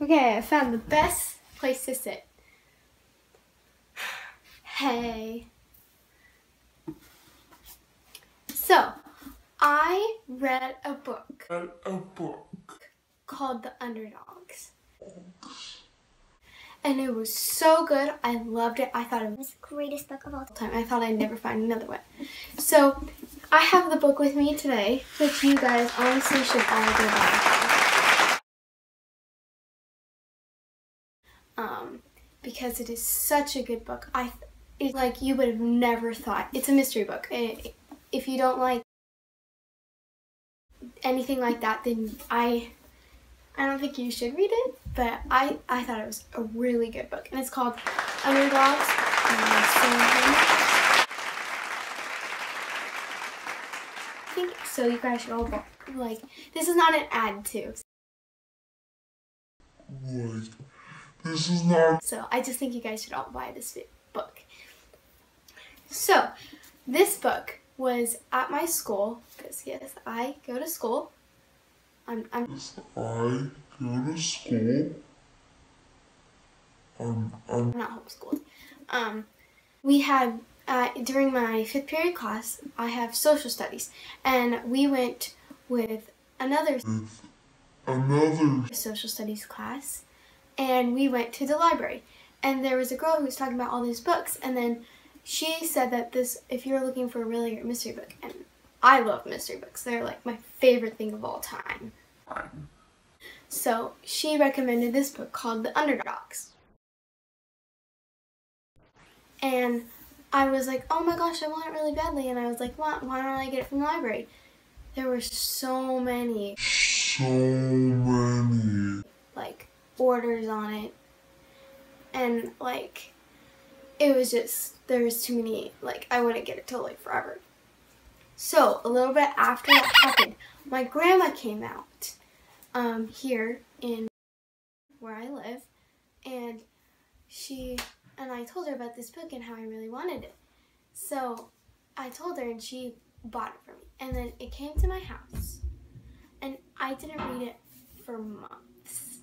Okay, I found the best place to sit. Hey. So, I read a book called The Underdogs. And it was so good. I loved it. I thought it was the greatest book of all time. I thought I'd never find another one. So, I have the book with me today, which you guys honestly should all go buy. Because it is such a good book. It's like you would have never thought. It's a mystery book. If you don't like anything like that, then I don't think you should read it, but I thought it was a really good book, and it's called Underdogs. I think so. You guys should all like. This is not an ad too. This is not. So I just think you guys should all buy this book. So this book was at my school because yes, I go to school. I'm not homeschooled. We had during my 5th period class, I have social studies, and we went with another social studies class, and we went to the library, and there was a girl who was talking about all these books, and then she said that if you're looking for a really great mystery book, and I love mystery books, they're like my favorite thing of all time. So she recommended this book called The Underdogs. And I was like, oh my gosh, I want it really badly. And I was like, why don't I get it from the library? There were so many like orders on it. And like, it was just, there was too many, like I wouldn't get it till like forever. So a little bit after that happened, my grandma came out here in where I live, and I told her about this book and how I really wanted it. So I told her and she bought it for me. And then it came to my house, and I didn't read it for months.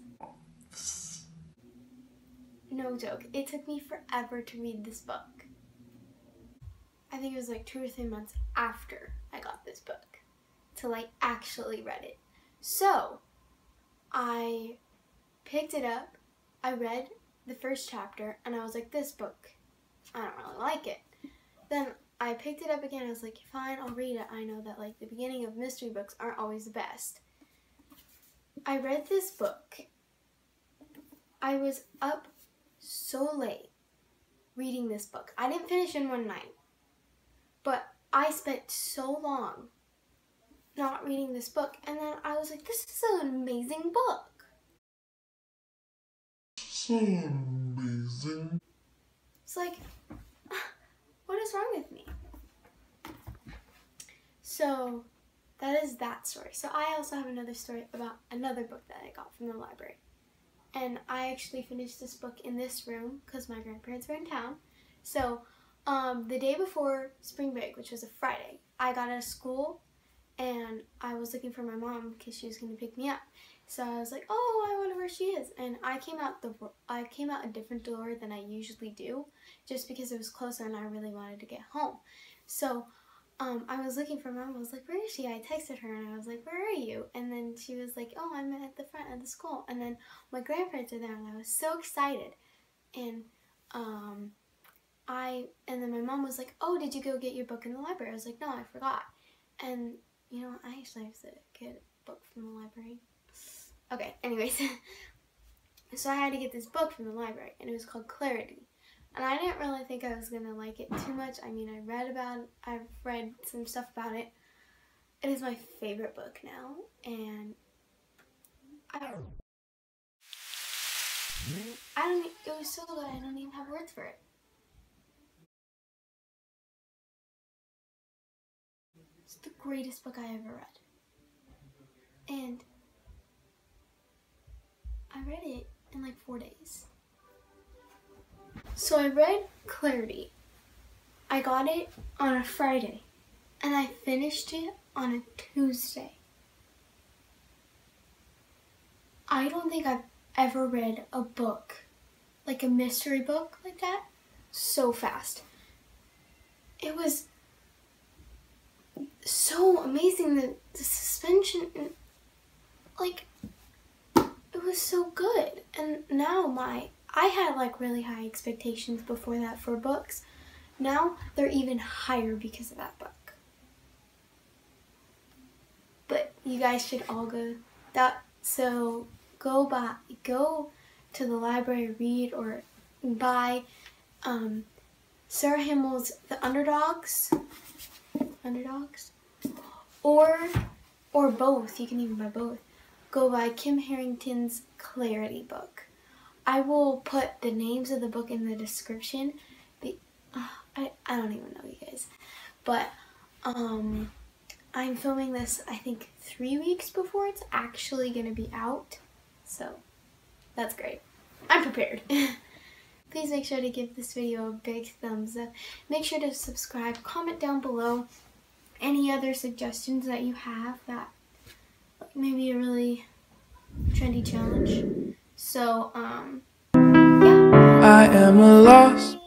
No joke. It took me forever to read this book. I think it was like 2 or 3 months after I got this book till I actually read it. So I picked it up, I read the first chapter, and I was like, this book, I don't really like it. Then I picked it up again, I was like, fine, I'll read it. I know that like the beginning of mystery books aren't always the best. I read this book. I was up so late reading this book. I didn't finish in one night, but I spent so long not reading this book, and then I was like, this is an amazing book. So amazing. It's like, what is wrong with me? So that is that story. So I also have another story about another book that I got from the library. And I actually finished this book in this room because my grandparents were in town. So the day before spring break, which was a Friday, I got out of school and I was looking for my mom because she was going to pick me up. So I was like, oh, I wonder where she is. And I came out a different door than I usually do, just because it was closer and I really wanted to get home. So I was looking for Mom. I was like, where is she? I texted her and I was like, where are you? And then she was like, oh, I'm at the front of the school. And then my grandparents are there and I was so excited. And then my mom was like, oh, did you go get your book in the library? I was like, no, I forgot. And you know, I actually have to get a book from the library. Okay, anyways. So I had to get this book from the library, and it was called Cadie. And I didn't really think I was going to like it too much. I mean, I've read some stuff about it. It is my favorite book now, and it was so good, I don't even have words for it. It's the greatest book I ever read. And I read it in like 4 days. So I read Cadie. I got it on a Friday, and I finished it on a Tuesday. I don't think I've ever read a book, like a mystery book like that, so fast. It was so amazing, the suspension, and like, it was so good. And now I had like really high expectations before that for books. Now they're even higher because of that book. But you guys should all go go to the library, read or buy Sara Hammel's The Underdogs, or both. You can even buy both. Go buy Kim Harrington's Clarity book. I will put the names of the book in the description. I don't even know, you guys, but I'm filming this, I think, 3 weeks before it's actually gonna be out, so that's great. I'm prepared. Please make sure to give this video a big thumbs up. Make sure to subscribe. Comment down below any other suggestions that you have, that maybe a really trendy challenge. So, yeah. I am a lost